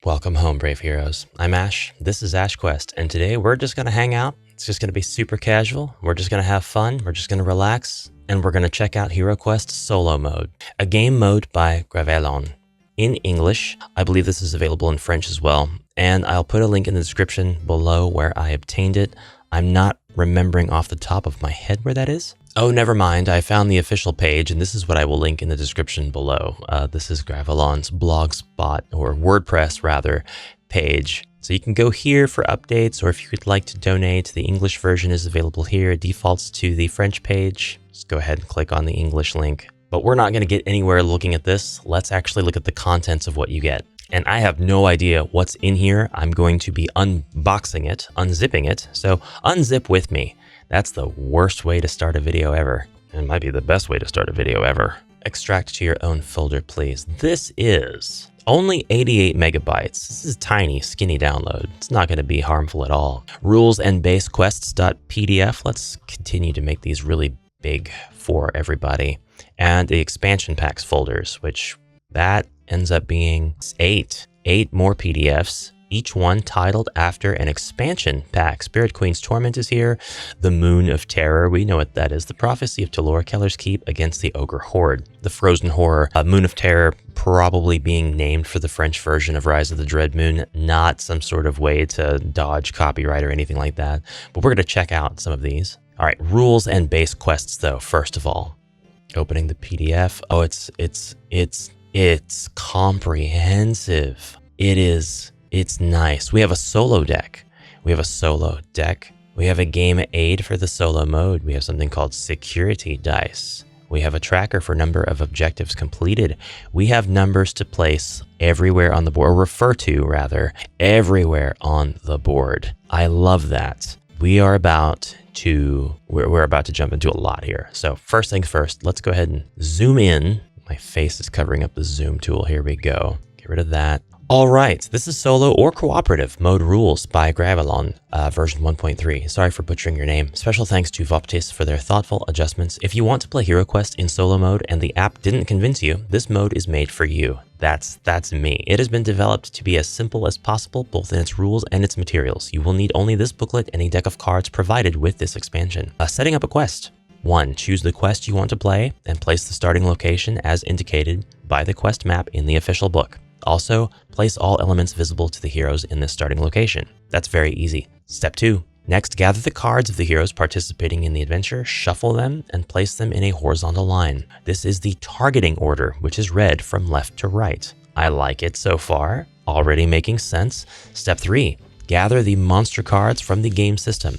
Welcome home, brave heroes. I'm Ash, this is HeroQuest, and today we're just gonna hang out. It's just gonna be super casual. We're just gonna have fun, we're just gonna relax, and we're gonna check out HeroQuest Solo Mode, a game mode by Gravaillon. In English, I believe this is available in French as well, and I'll put a link in the description below where I obtained it. I'm not remembering off the top of my head where that is. Oh, never mind. I found the official page, and this is what I will link in the description below. This is Gravaillon's blogspot, or WordPress rather, page. So you can go here for updates, or if you would like to donate, the English version is available here. It defaults to the French page. Just go ahead and click on the English link. But we're not going to get anywhere looking at this. Let's actually look at the contents of what you get. And I have no idea what's in here. I'm going to be unboxing it, unzipping it. So unzip with me. That's the worst way to start a video ever. It might be the best way to start a video ever. Extract to your own folder, please. This is only 88 megabytes. This is a tiny, skinny download. It's not going to be harmful at all. Rules and base quests.pdf. Let's continue to make these really big for everybody. And the expansion packs folders, which that ends up being eight more PDFs. Each one titled after an expansion pack. Spirit Queen's Torment is here. The Moon of Terror, we know what that is. The Prophecy of Talor, Keller's Keep against the Ogre Horde. The Frozen Horror, Moon of Terror probably being named for the French version of Rise of the Dread Moon, not some sort of way to dodge copyright or anything like that. But we're going to check out some of these. All right, rules and base quests though, first of all. Opening the PDF. Oh, it's comprehensive. It's nice. We have a solo deck. We have a game aid for the solo mode. We have something called security dice. We have a tracker for number of objectives completed. We have numbers to place everywhere on the board, or refer to rather, everywhere on the board. I love that. We're about to jump into a lot here. So first things first, let's go ahead and zoom in. My face is covering up the zoom tool. Here we go. Get rid of that. All right, this is solo or cooperative mode rules by Gravaillon, version 1.3. Sorry for butchering your name. Special thanks to Voptis for their thoughtful adjustments. If you want to play HeroQuest in solo mode and the app didn't convince you, this mode is made for you. That's me. It has been developed to be as simple as possible, both in its rules and its materials. You will need only this booklet and a deck of cards provided with this expansion. Setting up a quest. 1. Choose the quest you want to play and place the starting location as indicated by the quest map in the official book. Also, place all elements visible to the heroes in this starting location. That's very easy. Step 2. Next, gather the cards of the heroes participating in the adventure, shuffle them, and place them in a horizontal line. This is the targeting order, which is read from left to right. I like it so far. Already making sense. Step 3. Gather the monster cards from the game system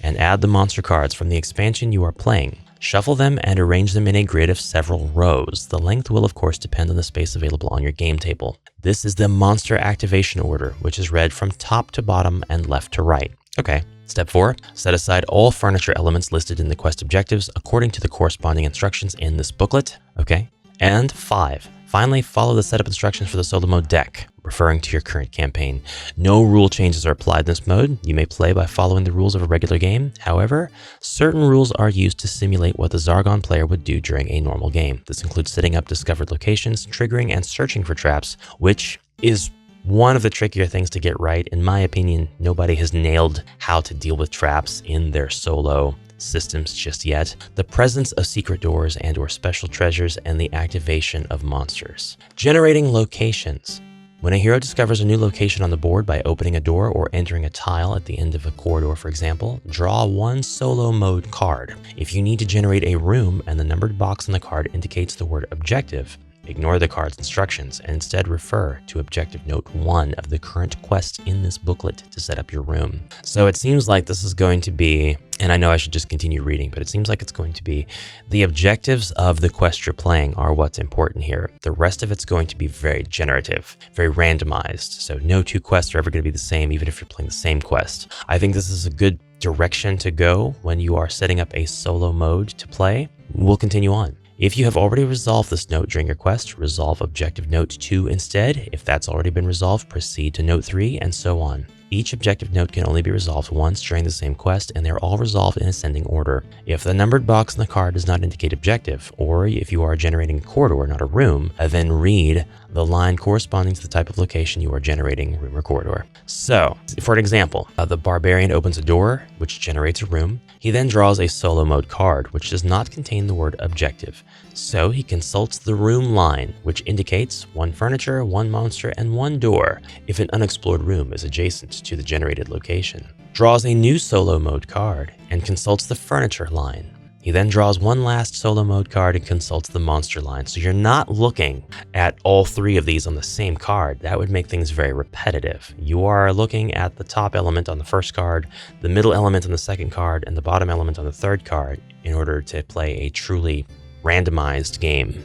and add the monster cards from the expansion you are playing. Shuffle them and arrange them in a grid of several rows. The length will of course depend on the space available on your game table. This is the monster activation order, which is read from top to bottom and left to right. Okay. Step 4. Set aside all furniture elements listed in the quest objectives according to the corresponding instructions in this booklet. Okay. And 5. Finally, follow the setup instructions for the solo mode deck, referring to your current campaign. No rule changes are applied in this mode. You may play by following the rules of a regular game. However, certain rules are used to simulate what the Zargon player would do during a normal game. This includes setting up discovered locations, triggering and searching for traps, which is one of the trickier things to get right. In my opinion, nobody has nailed how to deal with traps in their solo systems just yet. The presence of secret doors and or special treasures, and the activation of monsters. Generating locations. When a hero discovers a new location on the board by opening a door or entering a tile at the end of a corridor, for example, draw one solo mode card. If you need to generate a room and the numbered box on the card indicates the word objective, ignore the card's instructions and instead refer to objective note 1 of the current quest in this booklet to set up your room. So it seems like this is going to be, and I know I should just continue reading, but it seems like it's going to be the objectives of the quest you're playing are what's important here. The rest of it's going to be very generative, very randomized. So no two quests are ever going to be the same, even if you're playing the same quest. I think this is a good direction to go when you are setting up a solo mode to play. We'll continue on. If you have already resolved this note during your quest, resolve objective note 2 instead. If that's already been resolved, proceed to note 3 and so on. Each objective note can only be resolved once during the same quest, and they're all resolved in ascending order. If the numbered box on the card does not indicate objective, or if you are generating a corridor, not a room, then read the line corresponding to the type of location you are generating, room or corridor. So, for an example, the barbarian opens a door, which generates a room. He then draws a solo mode card, which does not contain the word objective. So he consults the room line, which indicates one furniture, one monster, and one door if an unexplored room is adjacent to the generated location. Draws a new solo mode card and consults the furniture line. He then draws one last solo mode card and consults the monster line. So you're not looking at all three of these on the same card. That would make things very repetitive. You are looking at the top element on the first card, the middle element on the second card, and the bottom element on the third card in order to play a truly randomized game.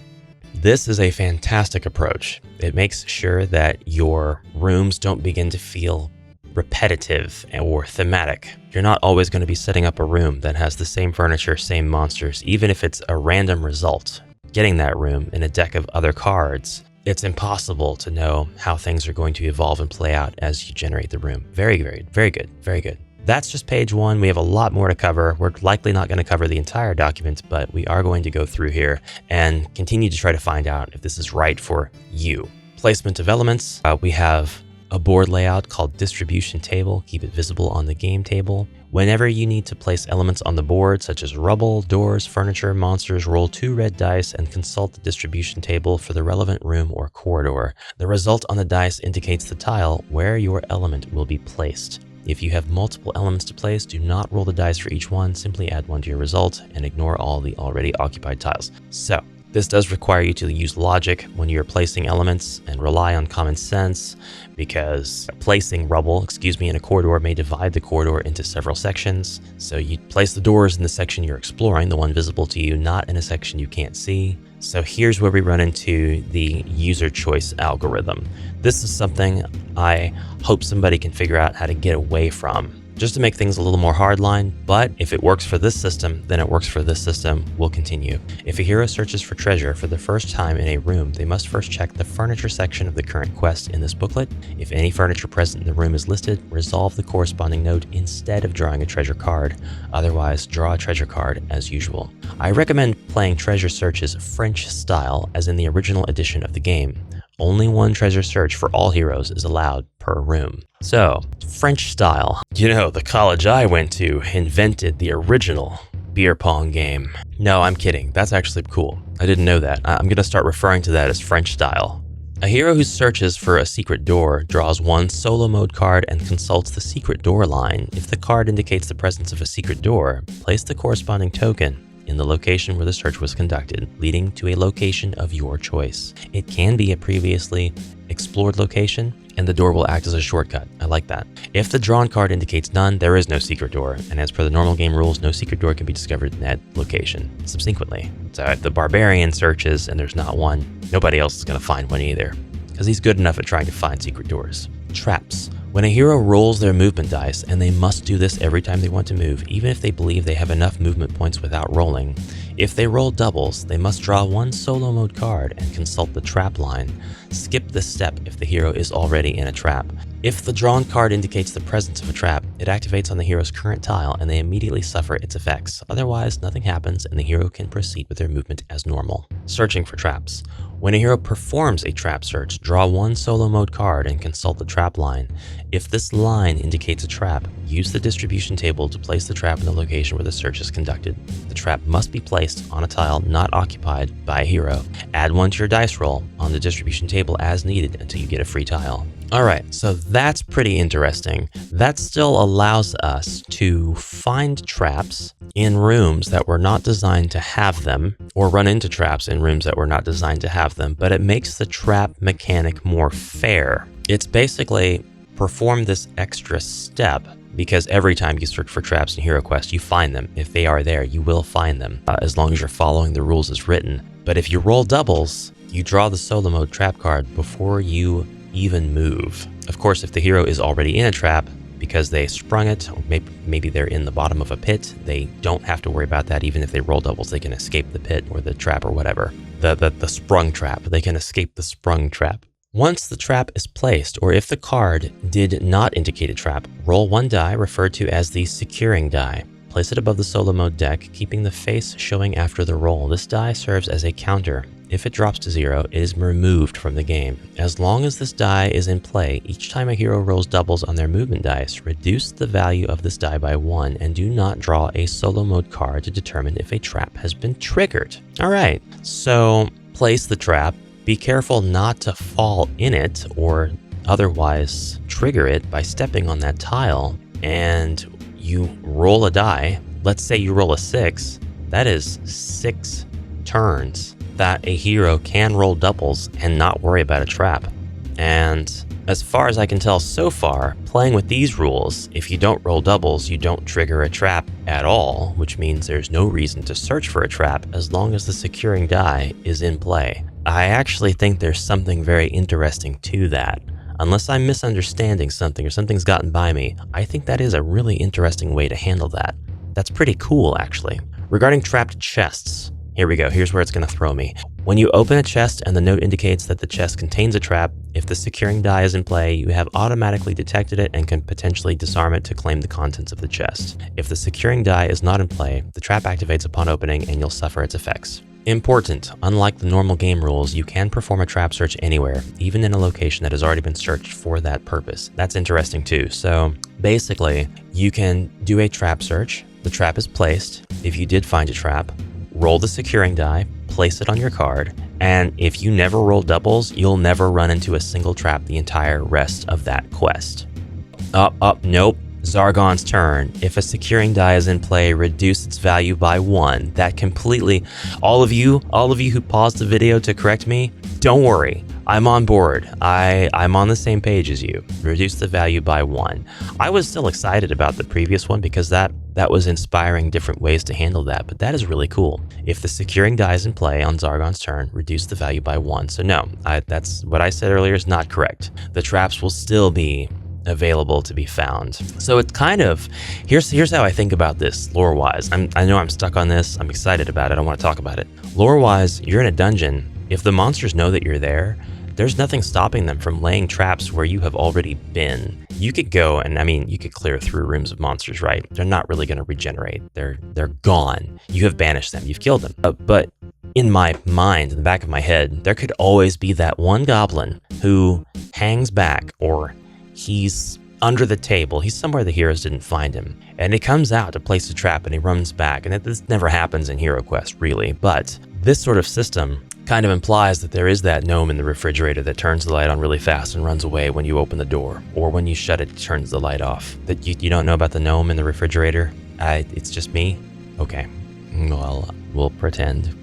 This is a fantastic approach. It makes sure that your rooms don't begin to feel repetitive or thematic. You're not always going to be setting up a room that has the same furniture, same monsters, even if it's a random result. Getting that room in a deck of other cards, it's impossible to know how things are going to evolve and play out as you generate the room. Very good, very good, very good. That's just page 1. We have a lot more to cover. We're likely not going to cover the entire document, but we are going to go through here and continue to try to find out if this is right for you. Placement of elements. We have a board layout called distribution table. Keep it visible on the game table. Whenever you need to place elements on the board, such as rubble, doors, furniture, monsters, roll 2 red dice and consult the distribution table for the relevant room or corridor. The result on the dice indicates the tile where your element will be placed. If you have multiple elements to place, do not roll the dice for each one, simply add 1 to your result and ignore all the already occupied tiles. So, this does require you to use logic when you're placing elements and rely on common sense, because placing rubble, in a corridor may divide the corridor into several sections. So you place the doors in the section you're exploring, the one visible to you, not in a section you can't see. So here's where we run into the user choice algorithm. This is something I hope somebody can figure out how to get away from, just to make things a little more hardline, but if it works for this system, then it works for this system. We'll continue. If a hero searches for treasure for the first time in a room, they must first check the furniture section of the current quest in this booklet. If any furniture present in the room is listed, resolve the corresponding note instead of drawing a treasure card. Otherwise, draw a treasure card as usual. I recommend playing treasure searches French style, as in the original edition of the game. Only 1 treasure search for all heroes is allowed per room. So, French style. You know, the college I went to invented the original beer pong game. No, I'm kidding. That's actually cool. I didn't know that. I'm going to start referring to that as French style. A hero who searches for a secret door draws 1 solo mode card and consults the secret door line. If the card indicates the presence of a secret door, place the corresponding token in the location where the search was conducted, leading to a location of your choice. It can be a previously explored location, and the door will act as a shortcut. I like that. If the drawn card indicates none, there is no secret door, and as per the normal game rules, no secret door can be discovered in that location subsequently. So if the barbarian searches and there's not one, nobody else is going to find one either, because he's good enough at trying to find secret doors. Traps. When a hero rolls their movement dice, and they must do this every time they want to move, even if they believe they have enough movement points without rolling, if they roll doubles, they must draw 1 solo mode card and consult the trap line. Skip this step if the hero is already in a trap. If the drawn card indicates the presence of a trap, it activates on the hero's current tile and they immediately suffer its effects. Otherwise, nothing happens and the hero can proceed with their movement as normal. Searching for traps. When a hero performs a trap search, draw 1 solo mode card and consult the trap line. If this line indicates a trap, use the distribution table to place the trap in the location where the search is conducted. The trap must be placed on a tile not occupied by a hero. Add 1 to your dice roll on the distribution table as needed until you get a free tile. Alright, so that's pretty interesting. That still allows us to find traps in rooms that were not designed to have them, or run into traps in rooms that were not designed to have them, but it makes the trap mechanic more fair. It's basically perform this extra step, because every time you search for traps in HeroQuest, you find them. If they are there, you will find them, as long as you're following the rules as written. But if you roll doubles, you draw the solo mode trap card before you even move. Of course, if the hero is already in a trap because they sprung it, or maybe they're in the bottom of a pit, they don't have to worry about that. Even if they roll doubles, they can escape the pit or the trap or whatever. The sprung trap. They can escape the sprung trap. Once the trap is placed, or if the card did not indicate a trap, roll 1 die referred to as the securing die. Place it above the solo mode deck, keeping the face showing after the roll. This die serves as a counter. If it drops to 0, it is removed from the game. As long as this die is in play, each time a hero rolls doubles on their movement dice, reduce the value of this die by 1 and do not draw a solo mode card to determine if a trap has been triggered. All right, so place the trap. Be careful not to fall in it or otherwise trigger it by stepping on that tile, and you roll a die. Let's say you roll a 6. That is 6 turns that a hero can roll doubles and not worry about a trap. And as far as I can tell so far, playing with these rules, if you don't roll doubles, you don't trigger a trap at all, which means there's no reason to search for a trap as long as the securing die is in play. I actually think there's something very interesting to that. Unless I'm misunderstanding something or something's gotten by me, I think that is a really interesting way to handle that. That's pretty cool, actually. Regarding trapped chests, here we go. Here's where it's going to throw me. When you open a chest and the note indicates that the chest contains a trap, if the securing die is in play, you have automatically detected it and can potentially disarm it to claim the contents of the chest. If the securing die is not in play, the trap activates upon opening and you'll suffer its effects. Important, unlike the normal game rules, you can perform a trap search anywhere, even in a location that has already been searched for that purpose. That's interesting too. So basically, you can do a trap search. The trap is placed. If you did find a trap, roll the securing die, place it on your card, and if you never roll doubles, you'll never run into a single trap the entire rest of that quest. Nope. Zargon's turn. If a securing die is in play, reduce its value by 1. That completely, all of you who paused the video to correct me, don't worry. I'm on board. I'm on the same page as you. Reduce the value by 1. I was still excited about the previous one because that was inspiring different ways to handle that, but that is really cool. If the securing die is in play on Zargon's turn, reduce the value by 1. So no, that's what I said earlier is not correct. The traps will still be available to be found. So it's kind of, here's how I think about this lore-wise. I know I'm stuck on this. I'm excited about it. I want to talk about it. Lore-wise, you're in a dungeon. If the monsters know that you're there, there's nothing stopping them from laying traps where you have already been. You could go and, you could clear through rooms of monsters, right? They're not really going to regenerate. They're gone. You have banished them. You've killed them. But in my mind, in the back of my head, there could always be that one goblin who hangs back, or he's under the table. He's somewhere the heroes didn't find him. And he comes out to place a trap and he runs back. And this never happens in HeroQuest, really. But this sort of system kind of implies that there is that gnome in the refrigerator that turns the light on really fast and runs away when you open the door. Or when you shut it, turns the light off. That you don't know about the gnome in the refrigerator? It's just me? Okay. Well, we'll pretend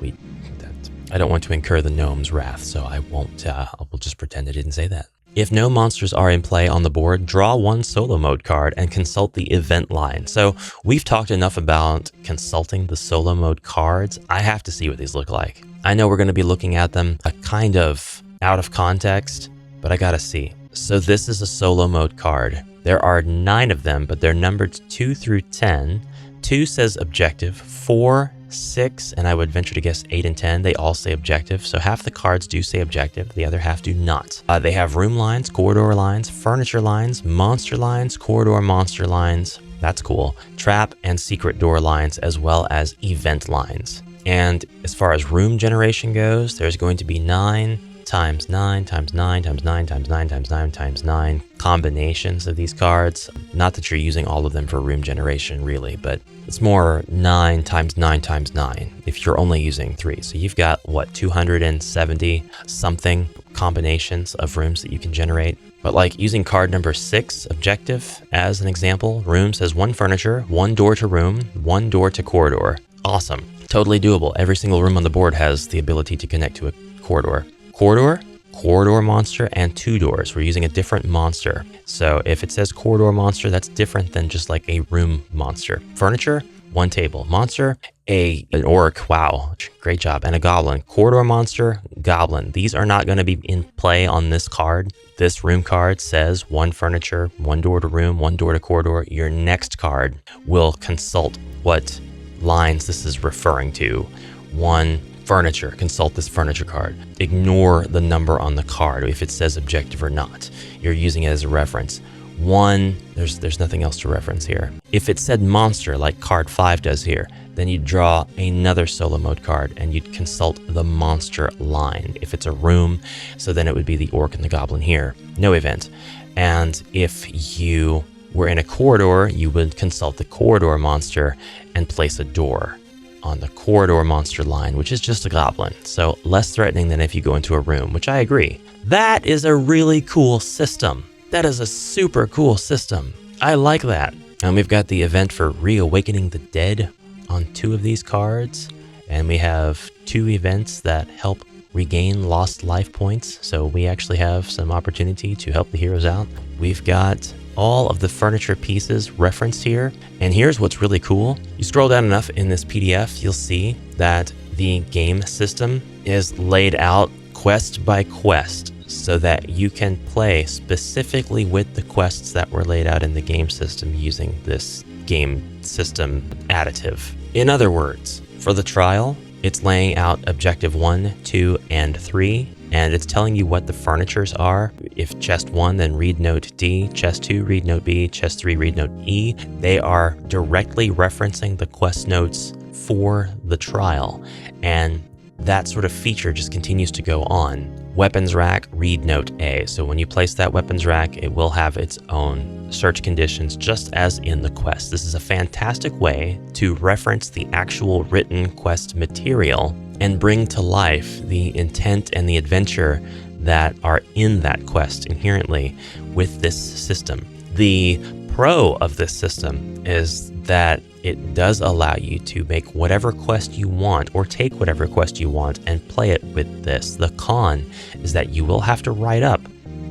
I don't want to incur the gnome's wrath, so I won't. We'll just pretend I didn't say that. If no monsters are in play on the board, draw 1 solo mode card and consult the event line. So we've talked enough about consulting the solo mode cards. I have to see what these look like. I know we're going to be looking at them a kind of out of context, but I gotta see. So this is a solo mode card. There are 9 of them, but they're numbered 2 through 10. 2 says objective, 4, 6, and I would venture to guess 8 and 10, they all say objective. So half the cards do say objective, the other half do not. They have room lines, corridor lines, furniture lines, monster lines, corridor monster lines. That's cool. Trap and secret door lines, as well as event lines. And as far as room generation goes, there's going to be 9 times 9 times 9 times 9 times 9 times 9 times 9 combinations of these cards. Not that you're using all of them for room generation, really, but it's more 9 times 9 times 9 if you're only using 3. So you've got, 270 something combinations of rooms that you can generate. But like using card number 6, objective, as an example, room says 1 furniture, 1 door to room, 1 door to corridor. Awesome. Totally doable. Every single room on the board has the ability to connect to a corridor. Corridor monster, and 2 doors. We're using a different monster. So if it says corridor monster, that's different than just like a room monster. Furniture, 1 table. Monster, an orc, wow, great job, and a goblin. Corridor monster, goblin. These are not going to be in play on this card. This room card says 1 furniture, 1 door to room, 1 door to corridor. Your next card will consult what lines this is referring to. 1 furniture, consult this furniture card. Ignore the number on the card if it says objective or not. You're using it as a reference. 1, there's nothing else to reference here. If it said monster, like card 5 does here, then you'd draw another solo mode card and you'd consult the monster line. If it's a room, so then it would be the orc and the goblin here. No event. And if you were in a corridor, you would consult the corridor monster and place a door on the corridor monster line, which is just a goblin. So less threatening than if you go into a room, which I agree. That is a really cool system. That is a super cool system. I like that. And we've got the event for reawakening the dead on 2 of these cards. And we have 2 events that help regain lost life points. So we actually have some opportunity to help the heroes out. We've got all of the furniture pieces referenced here. And here's what's really cool. You scroll down enough in this PDF, you'll see that the game system is laid out quest by quest so that you can play specifically with the quests that were laid out in the game system using this game system additive. In other words, for the trial, it's laying out objective 1, 2, and 3, and it's telling you what the furnitures are. If chest 1, then read note D, chest 2, read note B, chest 3, read note E. They are directly referencing the quest notes for the trial, and that sort of feature just continues to go on. Weapons rack, read note A. So when you place that weapons rack, it will have its own search conditions, just as in the quest. This is a fantastic way to reference the actual written quest material and bring to life the intent and the adventure that are in that quest inherently with this system. The pro of this system is that it does allow you to make whatever quest you want or take whatever quest you want and play it with this. The con is that you will have to write up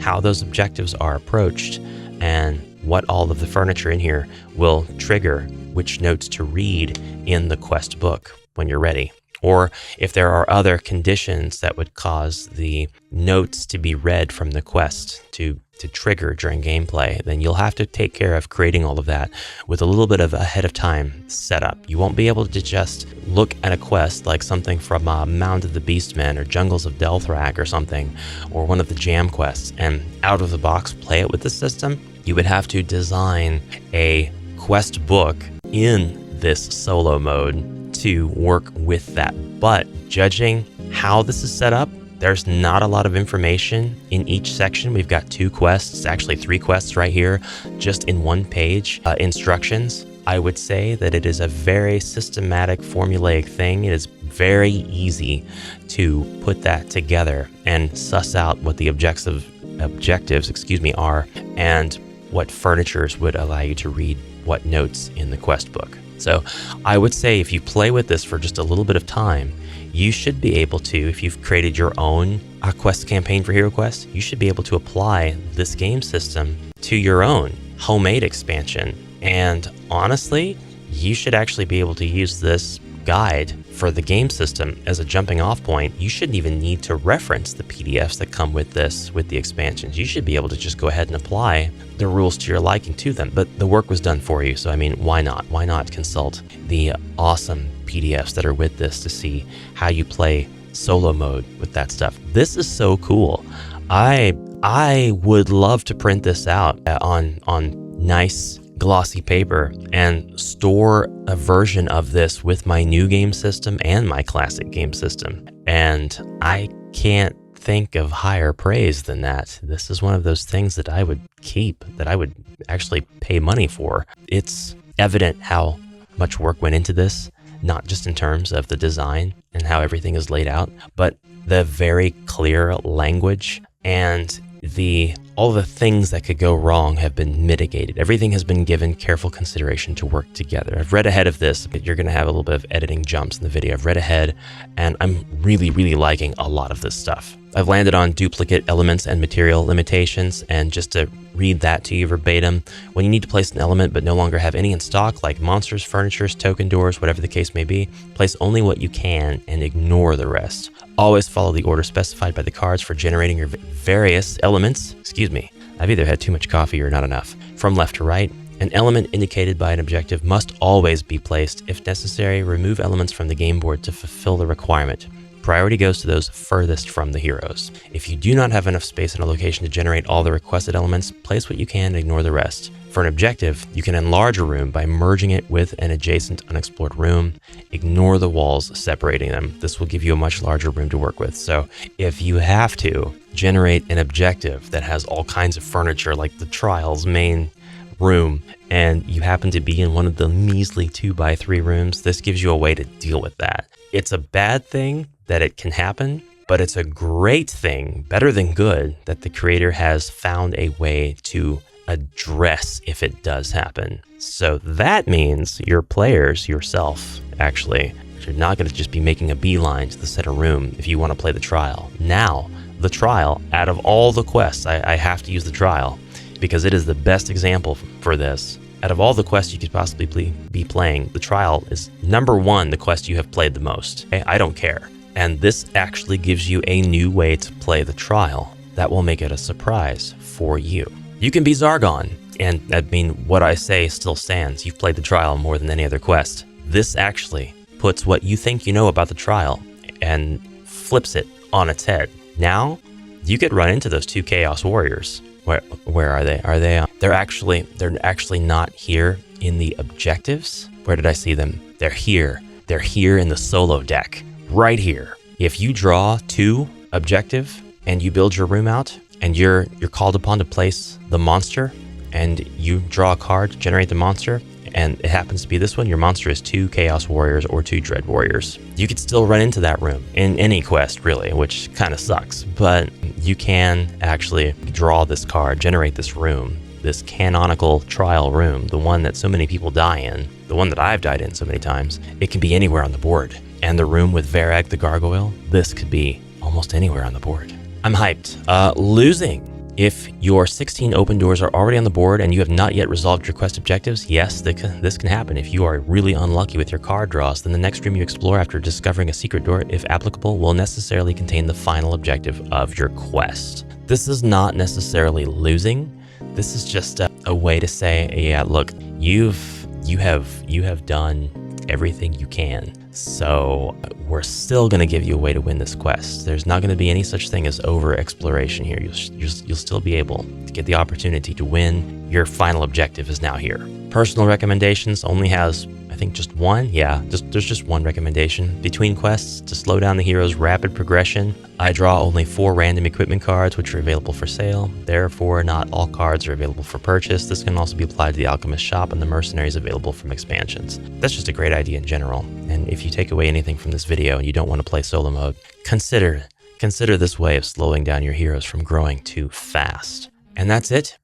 how those objectives are approached and what all of the furniture in here will trigger, which notes to read in the quest book when you're ready. Or if there are other conditions that would cause the notes to be read from the quest to trigger during gameplay, then you'll have to take care of creating all of that with a little bit of ahead of time setup. You won't be able to just look at a quest like something from Mound of the Beastmen or Jungles of Delthrak or something, or one of the jam quests, and out of the box play it with the system. You would have to design a quest book in this solo mode to work with that. But judging how this is set up, there's not a lot of information in each section. We've got 2 quests, actually 3 quests right here, just in 1 page instructions. I would say that it is a very systematic, formulaic thing. It is very easy to put that together and suss out what the objectives are, and what furnitures would allow you to read what notes in the quest book. So I would say if you play with this for just a little bit of time, you should be able to, if you've created your own quest campaign for HeroQuest, you should be able to apply this game system to your own homemade expansion. And honestly, you should actually be able to use this guide for the game system as a jumping off point. You shouldn't even need to reference the PDFs that come with this, with the expansions. You should be able to just go ahead and apply the rules to your liking to them. But the work was done for you. So, I mean, why not? Why not consult the awesome PDFs that are with this to see how you play solo mode with that stuff? This is so cool. I would love to print this out on nice glossy paper and store a version of this with my new game system and my classic game system. And I can't think of higher praise than that. This is one of those things that I would keep, that I would actually pay money for. It's evident how much work went into this, not just in terms of the design and how everything is laid out, but the very clear language and all the things that could go wrong have been mitigated. Everything has been given careful consideration to work together. I've read ahead of this. You're going to have a little bit of editing jumps in the video. I've read ahead, and I'm really, really liking a lot of this stuff. I've landed on duplicate elements and material limitations, and just to read that to you verbatim, when you need to place an element but no longer have any in stock, like monsters, furnitures, token doors, whatever the case may be, place only what you can and ignore the rest. Always follow the order specified by the cards for generating your various elements. Excuse me, I've either had too much coffee or not enough. From left to right, an element indicated by an objective must always be placed. If necessary, remove elements from the game board to fulfill the requirement. Priority goes to those furthest from the heroes. If you do not have enough space and a location to generate all the requested elements, place what you can and ignore the rest. For an objective, you can enlarge a room by merging it with an adjacent unexplored room. Ignore the walls separating them. This will give you a much larger room to work with. So if you have to generate an objective that has all kinds of furniture, like the trial's main room, and you happen to be in one of the measly 2x3 rooms, this gives you a way to deal with that. It's a bad thing that it can happen, but it's a great thing, better than good, that the creator has found a way to address if it does happen. So that means your players, yourself, actually, you're not going to just be making a beeline to the center room if you want to play the trial. Now, the trial, out of all the quests, I have to use the trial because it is the best example for this. Out of all the quests you could possibly be playing, the trial is number one, the quest you have played the most. Okay? I don't care. And this actually gives you a new way to play the trial that will make it a surprise for you. You can be Zargon, and I mean, what I say still stands. You've played the trial more than any other quest. This actually puts what you think you know about the trial and flips it on its head. Now, you could run into those 2 Chaos Warriors. Where are they? They're actually not here in the objectives. Where did I see them? They're here. They're here in the solo deck, right here. If you draw 2 objective and you build your room out, and you're called upon to place the monster, and you draw a card to generate the monster, and it happens to be this one, your monster is 2 Chaos Warriors or 2 Dread Warriors. You could still run into that room in any quest, really, which kind of sucks, but you can actually draw this card, generate this room, this canonical trial room, the one that so many people die in, the one that I've died in so many times. It can be anywhere on the board. And the room with Varag the Gargoyle, this could be almost anywhere on the board. I'm hyped. Losing. If your 16 open doors are already on the board and you have not yet resolved your quest objectives, yes, this can happen. If you are really unlucky with your card draws, then the next room you explore after discovering a secret door, if applicable, will necessarily contain the final objective of your quest. This is not necessarily losing. This is just a way to say, yeah, look, you have done everything you can. So we're still going to give you a way to win this quest. There's not going to be any such thing as over exploration here. You'll still be able to get the opportunity to win. Your final objective is now here. Personal recommendations only has, I think, just one. Yeah, there's just one recommendation. Between quests, to slow down the hero's rapid progression, I draw only 4 random equipment cards, which are available for sale. Therefore, not all cards are available for purchase. This can also be applied to the Alchemist shop and the Mercenaries available from expansions. That's just a great idea in general. And if you take away anything from this video and you don't want to play solo mode, consider this way of slowing down your heroes from growing too fast. And that's it.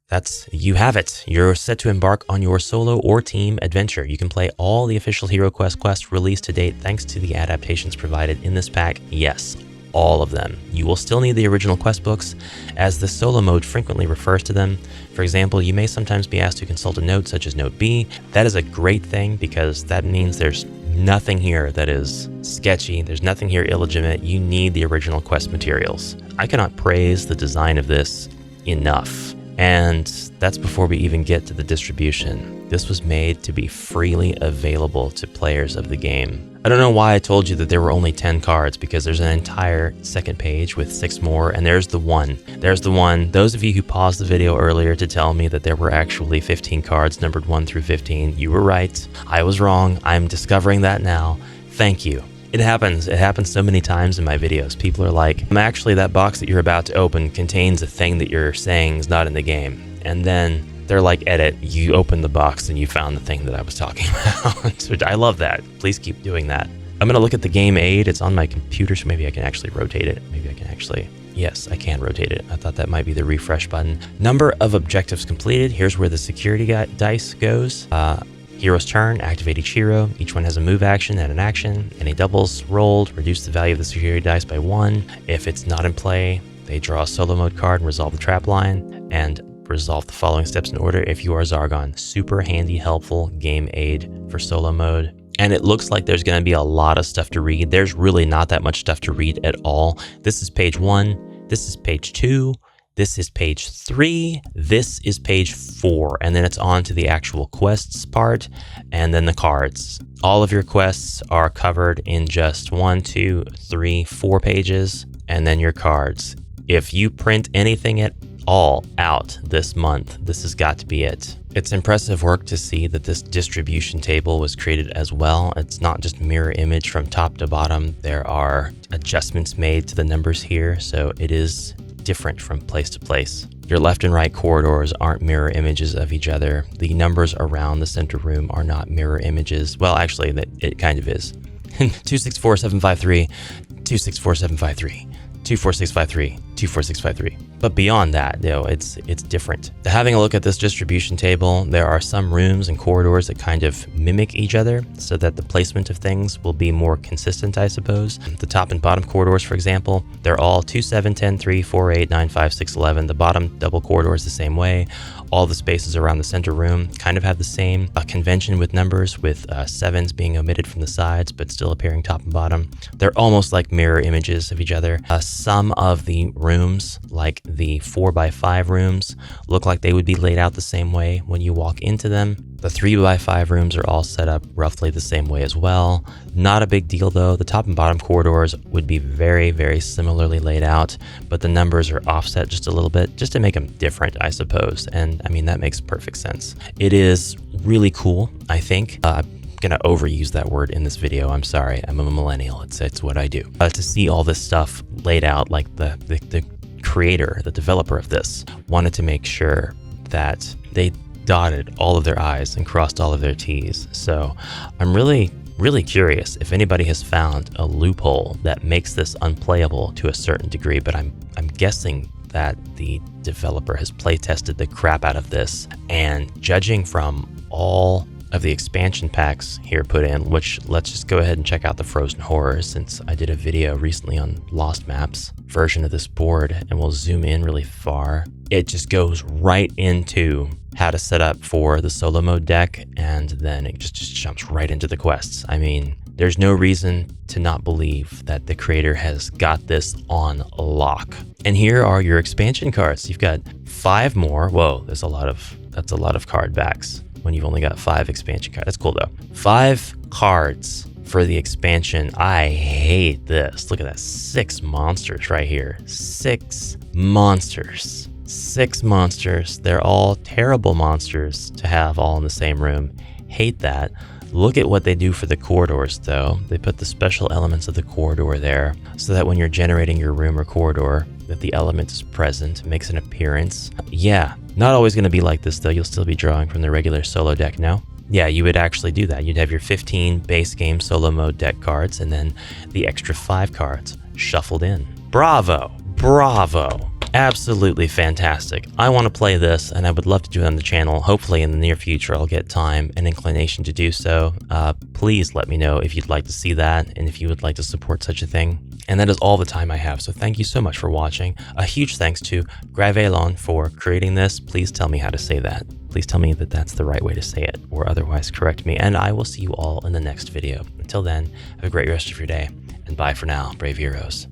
You have it. You're set to embark on your solo or team adventure. You can play all the official HeroQuest quests released to date thanks to the adaptations provided in this pack. Yes, all of them. You will still need the original quest books, as the solo mode frequently refers to them. For example, you may sometimes be asked to consult a note such as Note B. That is a great thing because that means there's nothing here that is sketchy. There's nothing here illegitimate. You need the original quest materials. I cannot praise the design of this enough. And that's before we even get to the distribution. This was made to be freely available to players of the game. I don't know why I told you that there were only 10 cards, because there's an entire second page with 6 more, and there's the one. There's the one. Those of you who paused the video earlier to tell me that there were actually 15 cards numbered 1 through 15, you were right. I was wrong. I'm discovering that now. Thank you. It happens. It happens so many times in my videos. People are like, actually, that box that you're about to open contains a thing that you're saying is not in the game. And then they're like, edit, you opened the box and you found the thing that I was talking about. So I love that. Please keep doing that. I'm going to look at the game aid. It's on my computer, so maybe I can actually rotate it. Maybe I can actually, yes, I can rotate it. I thought that might be the refresh button. Number of objectives completed. Here's where the security dice goes. Hero's turn, activate each hero. Each one has a move action and an action. Any doubles rolled, reduce the value of the security dice by 1. If it's not in play, they draw a solo mode card and resolve the trap line, and resolve the following steps in order if you are Zargon. Super handy, helpful game aid for solo mode. And it looks like there's going to be a lot of stuff to read. There's really not that much stuff to read at all. This is page 1. This is page 2. This is page 3. This is page 4. And then it's on to the actual quests part and then the cards. All of your quests are covered in just 1, 2, 3, 4 pages, and then your cards. If you print anything at all out this month, this has got to be it. It's impressive work to see that this distribution table was created as well. It's not just mirror image from top to bottom. There are adjustments made to the numbers here, so it is different from place to place. Your left and right corridors aren't mirror images of each other. The numbers around the center room are not mirror images. Well, actually, it kind of is. 264753, 264753, 24653, 24653. But beyond that, it's different. Having a look at this distribution table, there are some rooms and corridors that kind of mimic each other so that the placement of things will be more consistent, I suppose. The top and bottom corridors, for example, they're all 2, 7, 10, 3, 4, 8, 9, 5, 6, 11. The bottom double corridor is the same way. All the spaces around the center room kind of have the same convention with numbers, with 7s being omitted from the sides, but still appearing top and bottom. They're almost like mirror images of each other. Some of the rooms, like the 4x5 rooms, look like they would be laid out the same way when you walk into them. The 3x5 rooms are all set up roughly the same way as well. Not a big deal though. The top and bottom corridors would be very, very similarly laid out, but the numbers are offset just a little bit, just to make them different, I suppose. And I mean, that makes perfect sense. It is really cool, I think. I'm gonna overuse that word in this video. I'm sorry, I'm a millennial. It's what I do. To see all this stuff laid out, like the creator, the developer of this, wanted to make sure that they dotted all of their I's and crossed all of their T's. So I'm really curious if anybody has found a loophole that makes this unplayable to a certain degree, but I'm guessing that the developer has play tested the crap out of this, and judging from all of the expansion packs here put in, which let's just go ahead and check out the Frozen Horror, since I did a video recently on Lost Maps version of this board, and we'll zoom in really far. It just goes right into how to set up for the solo mode deck, and then it just jumps right into the quests. I mean, there's no reason to not believe that the creator has got this on lock. And here are your expansion cards. You've got 5 more. Whoa, that's a lot of card backs when you've only got 5 expansion cards. That's cool though. 5 cards for the expansion. I hate this. Look at that. 6 monsters right here. 6 monsters. 6 monsters. They're all terrible monsters to have all in the same room. Hate that. Look at what they do for the corridors though. They put the special elements of the corridor there so that when you're generating your room or corridor, that the element is present, makes an appearance. Yeah, not always going to be like this though. You'll still be drawing from the regular solo deck now. Yeah, you would actually do that. You'd have your 15 base game solo mode deck cards and then the extra 5 cards shuffled in. Bravo, bravo. Absolutely fantastic. I want to play this and I would love to do it on the channel. Hopefully in the near future I'll get time and inclination to do so. Please let me know if you'd like to see that and if you would like to support such a thing. And that is all the time I have, so thank you so much for watching. A huge thanks to Gravaillon for creating this. Please tell me how to say that. Please tell me that that's the right way to say it, or otherwise correct me, and I will see you all in the next video. Until then, have a great rest of your day, and bye for now, brave heroes.